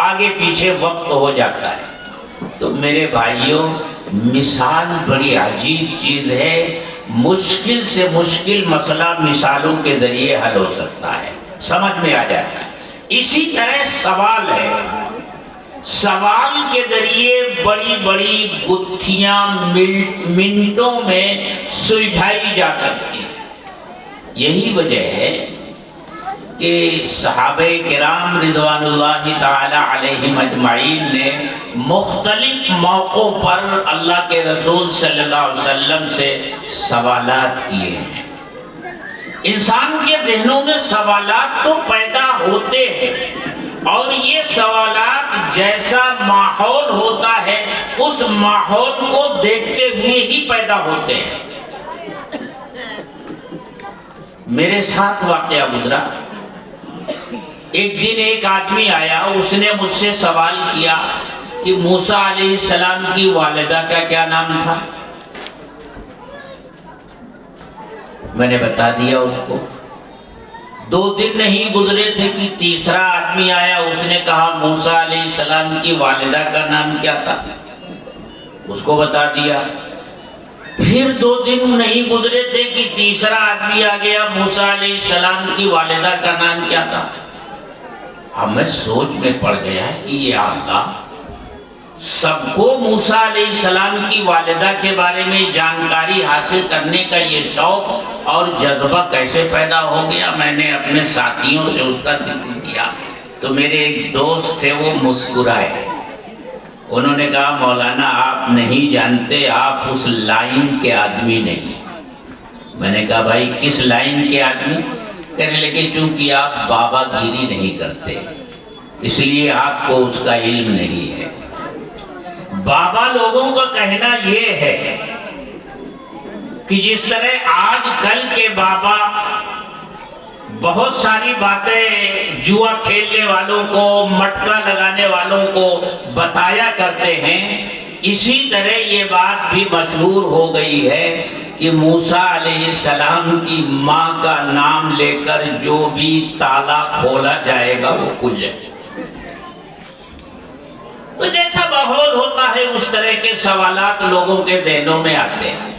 آگے پیچھے وقت ہو جاتا ہے۔ تو میرے بھائیوں، مثال بڑی عجیب چیز ہے، مشکل سے مشکل مسئلہ مثالوں کے ذریعے حل ہو سکتا ہے، سمجھ میں آ جاتا ہے۔ اسی طرح سوال ہے، سوال کے ذریعے بڑی بڑی گتھیاں منٹوں میں سلجھائی جا سکتی ہیں۔ یہی وجہ ہے کہ صحابہ کرام رضوان اللہ تعالی علیہم اجمعین نے مختلف موقعوں پر اللہ کے رسول صلی اللہ علیہ وسلم سے سوالات کیے ہیں۔ انسان کے ذہنوں میں سوالات تو پیدا ہوتے ہیں، اور یہ سوالات جیسا ماحول ہوتا ہے اس ماحول کو دیکھتے ہوئے ہی پیدا ہوتے ہیں۔ میرے ساتھ واقعہ گزرا، ایک دن ایک آدمی آیا، اس نے مجھ سے سوال کیا کہ موسیٰ علیہ السلام کی والدہ کا کیا نام تھا؟ میں نے بتا دیا اس کو۔ 2 دن نہیں گزرے تھے کہ تیسرا آدمی آیا، اس نے کہا موسیٰ علیہ السلام کی والدہ کا نام کیا تھا؟ اس کو بتا دیا۔ پھر 2 دن نہیں گزرے تھے کہ تیسرا آدمی آ گیا، موسیٰ علیہ السلام کی والدہ کا نام کیا تھا؟ اب میں سوچ میں پڑ گیا کہ یا اللہ، سب کو موسیٰ علیہ السلام کی والدہ کے بارے میں جانکاری حاصل کرنے کا یہ شوق اور جذبہ کیسے پیدا ہو گیا؟ میں نے اپنے ساتھیوں سے اس کا ذکر کیا تو میرے ایک دوست تھے، وہ مسکرائے۔ انہوں نے کہا مولانا آپ نہیں جانتے، آپ اس لائن کے آدمی نہیں۔ میں نے کہا بھائی کس لائن کے آدمی؟ کہنے لگے چونکہ آپ بابا گیری نہیں کرتے اس لیے آپ کو اس کا علم نہیں ہے۔ بابا لوگوں کا کہنا یہ ہے کہ جس طرح آج کل کے بابا بہت ساری باتیں جوا کھیلنے والوں کو، مٹکا لگانے والوں کو بتایا کرتے ہیں، اسی طرح یہ بات بھی مشہور ہو گئی ہے کہ موسیٰ علیہ السلام کی ماں کا نام لے کر جو بھی تالا کھولا جائے گا وہ کھل جائے گا۔ تو جیسا ماحول ہوتا ہے اس طرح کے سوالات لوگوں کے ذہنوں میں آتے ہیں۔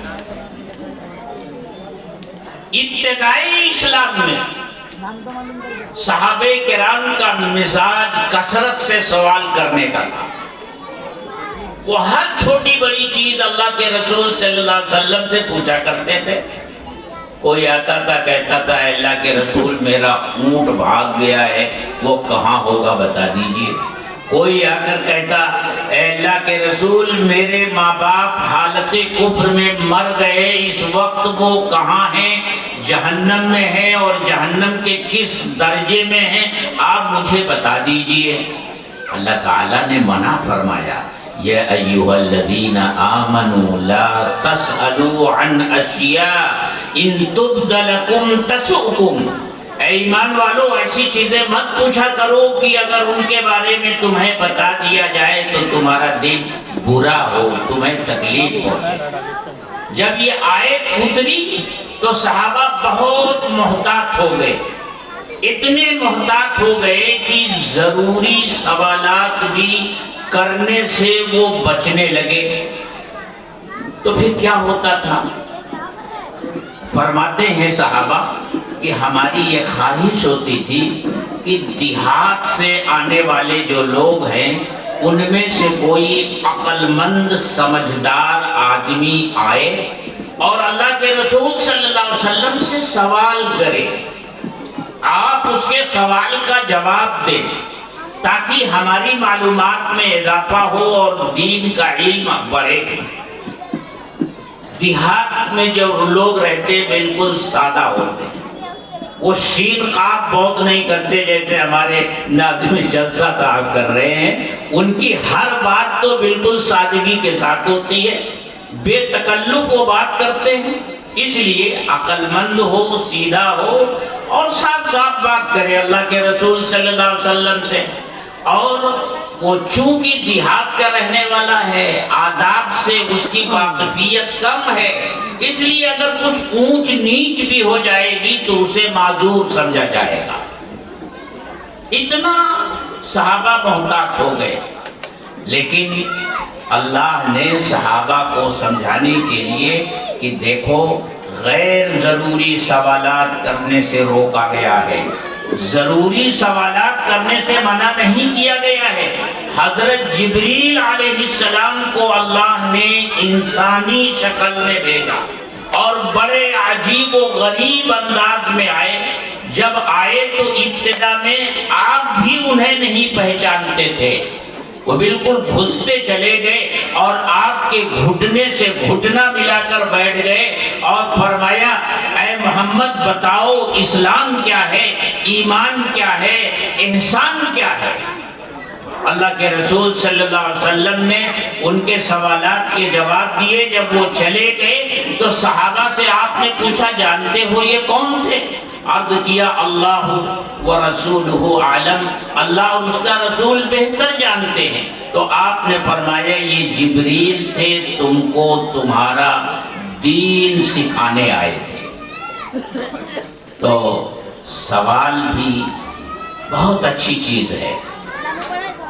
ابتدائی اسلام میں صحابہ کرام کا مزاج کثرت سے سوال کرنے کا تھا۔ وہ ہر چھوٹی بڑی چیز اللہ کے رسول صلی اللہ علیہ وسلم سے پوچھا کرتے تھے۔ کوئی آتا تھا کہتا تھا اے اللہ کے رسول میرا اونٹ بھاگ گیا ہے، وہ کہاں ہوگا بتا دیجئے۔ کوئی آ کر کہتا اے اللہ کے رسول میرے ماں باپ حالت کفر میں مر گئے، اس وقت وہ کہاں ہیں؟ جہنم میں ہیں، اور جہنم کے کس درجے میں ہیں، آپ مجھے بتا دیجئے۔ اللہ تعالیٰ نے منع فرمایا یا ایھا الذین آمنوا لا تسألوا عن اشیاء ان تبد لکم تسؤکم۔ اے ایمان والو ایسی چیزیں مت پوچھا کرو کہ اگر ان کے بارے میں تمہیں بتا دیا جائے تو تمہارا دل برا ہو، تمہیں تکلیف پہنچے۔ جب یہ آیت اتری تو صحابہ بہت محتاط ہو گئے، اتنے محتاط ہو گئے کہ ضروری سوالات بھی کرنے سے وہ بچنے لگے۔ تو پھر کیا ہوتا تھا؟ فرماتے ہیں صحابہ کہ ہماری یہ خواہش ہوتی تھی کہ دیہات سے آنے والے جو لوگ ہیں ان میں سے کوئی عقل مند سمجھدار آدمی آئے اور اللہ کے رسول صلی اللہ علیہ وسلم سے سوال کرے، آپ اس کے سوال کا جواب دیں تاکہ ہماری معلومات میں اضافہ ہو اور دین کا علم بڑھے۔ دیہات میں جو لوگ رہتے بالکل سادہ ہوتے ہیں، وہ شین قاف بہت نہیں کرتے جیسے ہمارے ناظم جلسہ صاحب کر رہے ہیں۔ ان کی ہر بات تو بالکل سادگی کے ساتھ ہوتی ہے، بے تکلف وہ بات کرتے ہیں، اس لیے عقل مند ہو، سیدھا ہو اور صاف صاف بات کرے اللہ کے رسول صلی اللہ علیہ وسلم سے۔ اور وہ چونکہ دیہات کا رہنے والا ہے، آداب سے اس کی واقفیت کم ہے، اس لیے اگر کچھ اونچ نیچ بھی ہو جائے گی تو اسے معذور سمجھا جائے گا۔ اتنا صحابہ محتاط ہو گئے، لیکن اللہ نے صحابہ کو سمجھانے کے لیے کہ دیکھو غیر ضروری سوالات کرنے سے روکا گیا ہے، ضروری سوالات کرنے سے منع نہیں کیا گیا ہے۔ حضرت جبریل علیہ السلام کو اللہ نے انسانی شکل میں بھیجا اور بڑے عجیب و غریب انداز میں آئے۔ جب آئے تو ابتدا میں آپ بھی انہیں نہیں پہچانتے تھے، وہ بالکل گھستے چلے گئے اور آپ کے گھٹنے سے گھٹنا ملا کر بیٹھ گئے اور فرمایا اے محمد بتاؤ اسلام کیا ہے، ایمان کیا ہے، احسان کیا ہے۔ اللہ کے رسول صلی اللہ علیہ وسلم نے ان کے سوالات کے جواب دیے۔ جب وہ چلے گئے تو صحابہ سے آپ نے پوچھا جانتے ہو یہ کون تھے؟ عرض کیا اللہ ورسولہ عالم، اللہ اور اس کا رسول بہتر جانتے ہیں۔ تو آپ نے فرمایا یہ جبریل تھے، تم کو تمہارا دین سکھانے آئے تھے۔ تو سوال بھی بہت اچھی چیز ہے،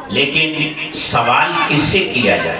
لیکن سوال کس سے کیا جائے؟